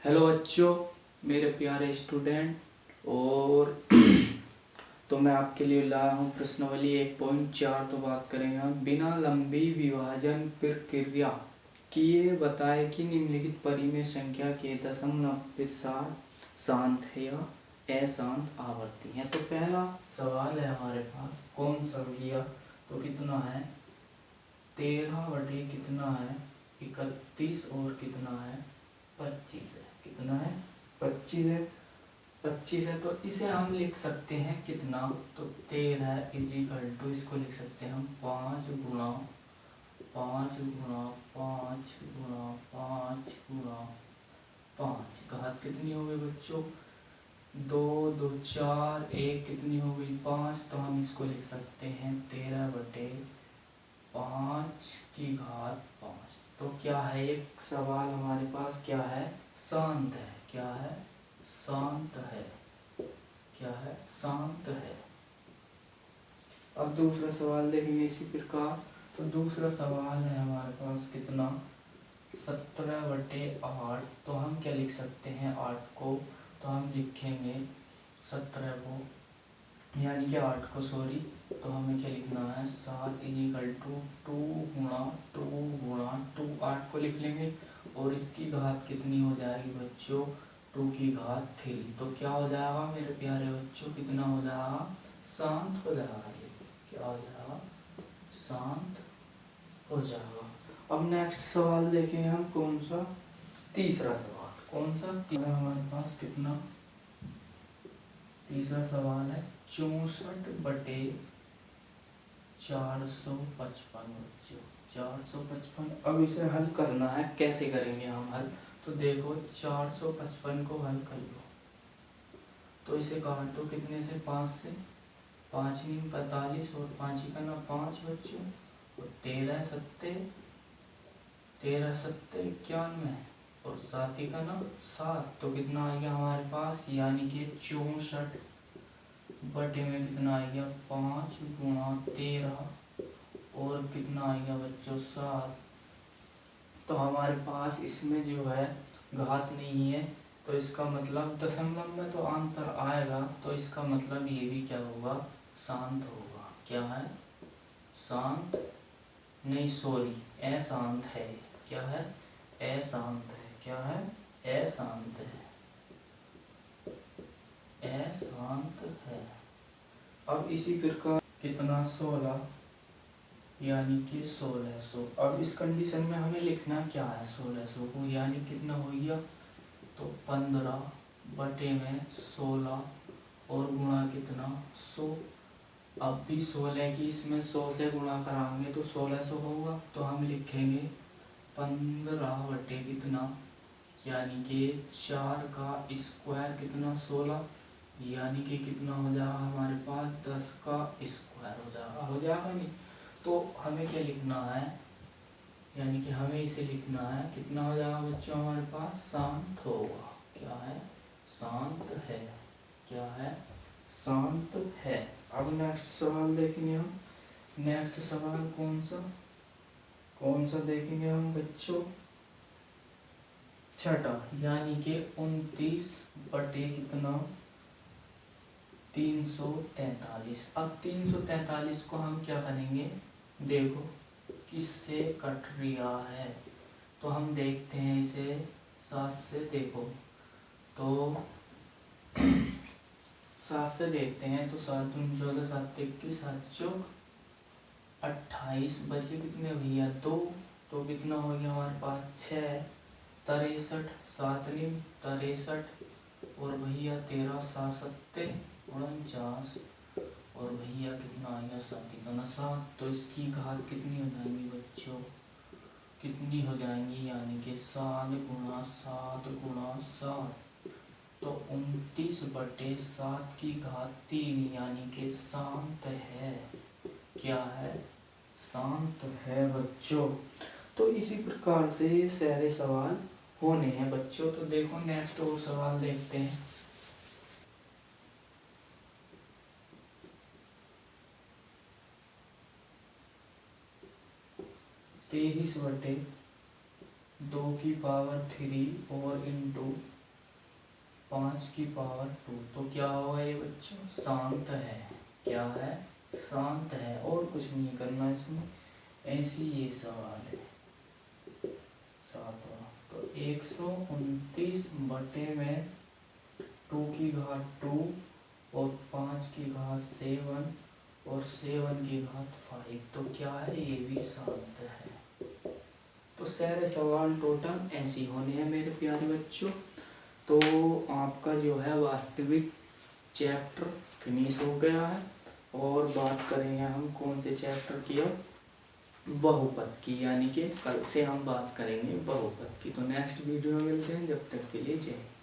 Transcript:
Hello बच्चों, मेरे प्यारे स्टूडेंट। और तो मैं आपके लिए लाया हूँ प्रश्नावली 1.4। तो बात करेंगे हम बिना लंबी विभाजन प्रक्रिया किए बताए कि निम्नलिखित परिमेय संख्या के दशमलव प्रतिशत शांत है या अशांत आवर्ती है। तो पहला सवाल है हमारे पास कौन संख्या, तो कितना है 13 बटे कितना है 31 और कितना है 25 है। कितना है 25 है। 25 है तो इसे हम लिख सकते हैं कितना, तो 13 इजिकल टू इसको लिख सकते हैं हम 5 गुणा 5 गुणा 5 गुणा 5 गुणा 5। घात कितनी हो गई बच्चों, 2 2 4, 1 कितनी हो गई 5। तो हम इसको लिख सकते हैं 13 बटे 5 की घात 5। तो क्या है, एक सवाल हमारे पास क्या है, शांत है। क्या है, शांत है। क्या है, शांत है। अब दूसरा सवाल देखेंगे इसी प्रकार। तो दूसरा सवाल है हमारे पास कितना 17 बटे 8। तो हम क्या लिख सकते हैं 8 को, तो हम लिखेंगे 17 को यानी कि 8 को सॉरी, तो हमें क्या लिखना है 7 इजिकल टू 2 गुणा 2 गुणा 2। 8 को लिख लेंगे और इसकी घात कितनी हो जाएगी बच्चों 2 की घात 3। तो क्या हो जाएगा मेरे प्यारे बच्चों, कितना हो जाएगा, शांत हो जाएगा। ये क्या हो जाएगा, शांत हो जाएगा। अब नेक्स्ट सवाल देखें हम, कौन सा, तीसरा सवाल। कौन सा तीसरा हमारे पास कितना, तीसरा सवाल है 64 बटे 455 बच्चों 455। अब इसे हल करना है, कैसे करेंगे हम हल, तो देखो 455 को हल कर लो। तो इसे काट दो कितने से, 5 से, 5 × 45 और 5 का ना 5 बच्चों, और 13 सत्ते 91 और 7 का ना 7। तो कितना आ गया हमारे पास, यानी कि 64 बटे में कितना आ गया 5 गुणा 13 और कितना आ गया बच्चों 7। तो हमारे पास इसमें जो है घात नहीं है, तो इसका मतलब दशमलव में तो आंसर आएगा, तो इसका मतलब ये भी क्या होगा, शांत होगा। क्या है, शांत नहीं सॉरी अशांत है। क्या है, अशांत है। क्या है, अशांत है, अशांत है। अब इसी प्रकार कितना 16 यानी कि 1600। अब इस कंडीशन में हमें लिखना क्या है 1600 को, यानी कितना हो गया, तो 15 बटे में 16 और गुणा कितना 100। अब भी 16 की इसमें 100 से गुणा कराएंगे तो 1600 होगा। तो हम लिखेंगे 15 बटे कितना, यानी कि 4 का स्क्वायर कितना 16, यानी कि कितना हो जाएगा हमारे पास 10 का स्क्वायर हो जाएगा नहीं। तो हमें क्या लिखना है, यानी कि हमें इसे लिखना है कितना हो जाएगा बच्चों हमारे पास, शांत होगा। क्या है, शांत है। क्या है, शांत है। अब नेक्स्ट सवाल देखेंगे हम। नेक्स्ट सवाल कौन सा देखेंगे हम बच्चों, छठा, यानी कि 29 बटे कितना 343। अब 343 को हम क्या करेंगे, देखो किससे कट रहा है, तो हम देखते हैं इसे 7 से। देखो तो 7 से देखते हैं, तो 7 दूनी 14 7 21 7 चौक 28 बचे कितने भैया 2। तो कितना हो गया हमारे पास 6 63 7 63 और भैया 13 7 सत्ते 49 और भैया कितना आ गया 7। तो इसकी घात कितनी हो जाएंगी बच्चों, कितनी हो जाएंगी, यानी कि 7 गुणा 7 गुणा 7। तो 29 बटे 7 की घात 3, यानी कि शांत है। क्या है, शांत है बच्चों। तो इसी प्रकार से ये सारे सवाल होने हैं बच्चों। तो देखो नेक्स्ट और सवाल देखते हैं। 23 बटे 2 की पावर 3 और इंटू 5 की पावर 2, तो क्या होगा ये बच्चों? शांत है। क्या है? शांत है, और कुछ नहीं करना इसमें। ऐसी ये सवाल है 7वां। तो 129 बटे में 2 की घात 2 और 5 की घात 7 और 7 की घात 5, तो क्या है? ये भी शांत है। तो सारे सवाल टोटल ऐसे होने हैं मेरे प्यारे बच्चों। तो आपका जो है वास्तविक चैप्टर फिनिश हो गया है, और बात करेंगे हम कौन से चैप्टर की? अब बहुपद की, यानी कि कल से हम बात करेंगे बहुपद की। तो नेक्स्ट वीडियो में मिलते हैं, जब तक के लिए जय हिंद।